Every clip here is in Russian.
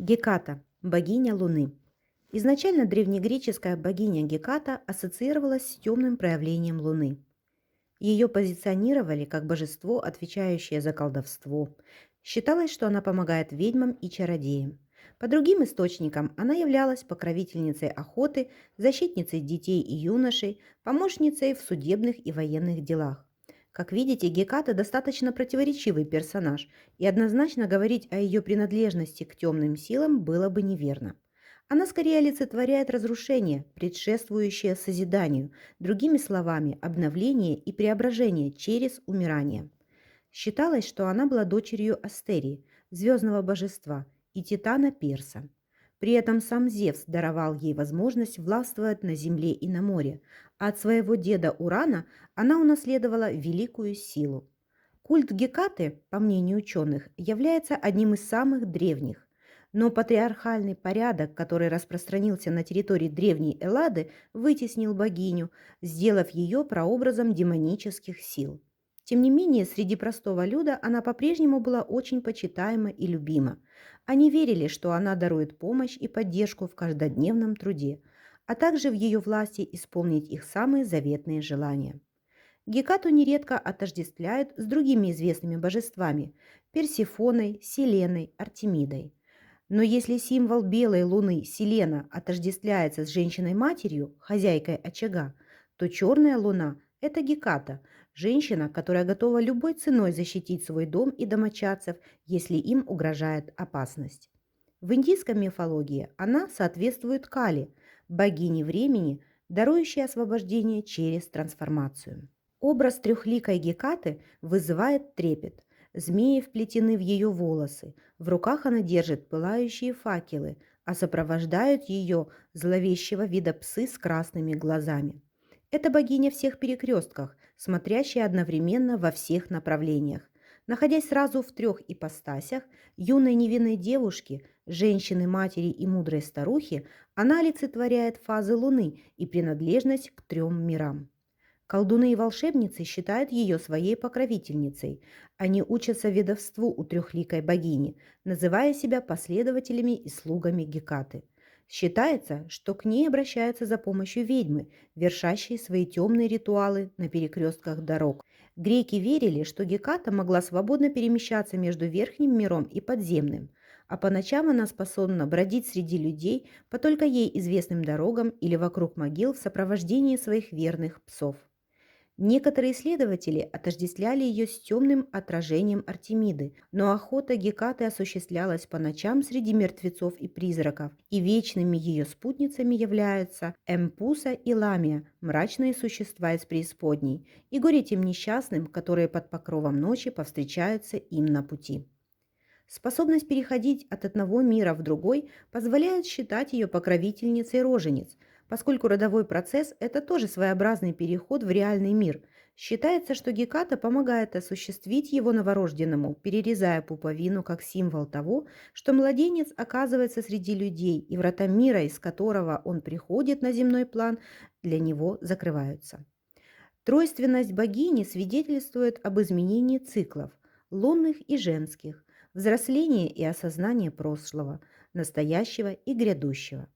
Геката – богиня Луны. Изначально древнегреческая богиня Геката ассоциировалась с темным проявлением Луны. Ее позиционировали как божество, отвечающее за колдовство. Считалось, что она помогает ведьмам и чародеям. По другим источникам она являлась покровительницей охоты, защитницей детей и юношей, помощницей в судебных и военных делах. Как видите, Геката достаточно противоречивый персонаж, и однозначно говорить о ее принадлежности к темным силам было бы неверно. Она скорее олицетворяет разрушение, предшествующее созиданию, другими словами, обновление и преображение через умирание. Считалось, что она была дочерью Астерии, звездного божества, и Титана Перса. При этом сам Зевс даровал ей возможность властвовать на земле и на море, а от своего деда Урана она унаследовала великую силу. Культ Гекаты, по мнению ученых, является одним из самых древних, но патриархальный порядок, который распространился на территории древней Эллады, вытеснил богиню, сделав ее прообразом демонических сил. Тем не менее, среди простого люда она по-прежнему была очень почитаема и любима. Они верили, что она дарует помощь и поддержку в каждодневном труде, а также в ее власти исполнить их самые заветные желания. Гекату нередко отождествляют с другими известными божествами – Персефоной, Селеной, Артемидой. Но если символ белой луны Селена отождествляется с женщиной-матерью, хозяйкой очага, то черная луна – это Геката, женщина, которая готова любой ценой защитить свой дом и домочадцев, если им угрожает опасность. В индийской мифологии она соответствует Кали, богине времени, дарующей освобождение через трансформацию. Образ трехликой Гекаты вызывает трепет. Змеи вплетены в ее волосы, в руках она держит пылающие факелы, а сопровождают ее зловещего вида псы с красными глазами. Это богиня всех перекрестках, смотрящая одновременно во всех направлениях. Находясь сразу в трех ипостасях, юной невинной девушки, женщины, матери и мудрой старухи, она олицетворяет фазы Луны и принадлежность к трем мирам. Колдуны и волшебницы считают ее своей покровительницей. Они учатся ведовству у трехликой богини, называя себя последователями и слугами Гекаты. Считается, что к ней обращаются за помощью ведьмы, вершащей свои темные ритуалы на перекрестках дорог. Греки верили, что Геката могла свободно перемещаться между верхним миром и подземным, а по ночам она способна бродить среди людей по только ей известным дорогам или вокруг могил в сопровождении своих верных псов. Некоторые исследователи отождествляли ее с темным отражением Артемиды, но охота Гекаты осуществлялась по ночам среди мертвецов и призраков, и вечными ее спутницами являются Эмпуса и Ламия, мрачные существа из преисподней, и горе тем несчастным, которые под покровом ночи повстречаются им на пути. Способность переходить от одного мира в другой позволяет считать ее покровительницей рожениц, поскольку родовой процесс – это тоже своеобразный переход в реальный мир. Считается, что Геката помогает осуществить его новорожденному, перерезая пуповину как символ того, что младенец оказывается среди людей, и врата мира, из которого он приходит на земной план, для него закрываются. Тройственность богини свидетельствует об изменении циклов – лунных и женских, взрослении и осознании прошлого, настоящего и грядущего.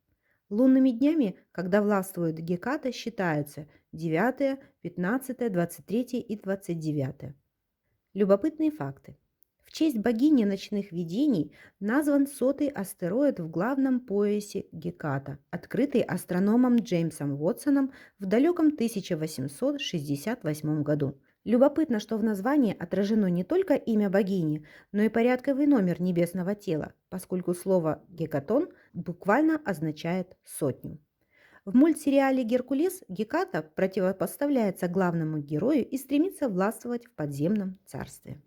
Лунными днями, когда властвует Геката, считаются 9, 15, 23 и 29. Любопытные факты. В честь богини ночных видений назван сотый астероид в главном поясе Геката, открытый астрономом Джеймсом Уотсоном в далеком 1868 году. Любопытно, что в названии отражено не только имя богини, но и порядковый номер небесного тела, поскольку слово «гекатон» буквально означает «сотню». В мультсериале «Геркулес» Геката противопоставляется главному герою и стремится властвовать в подземном царстве.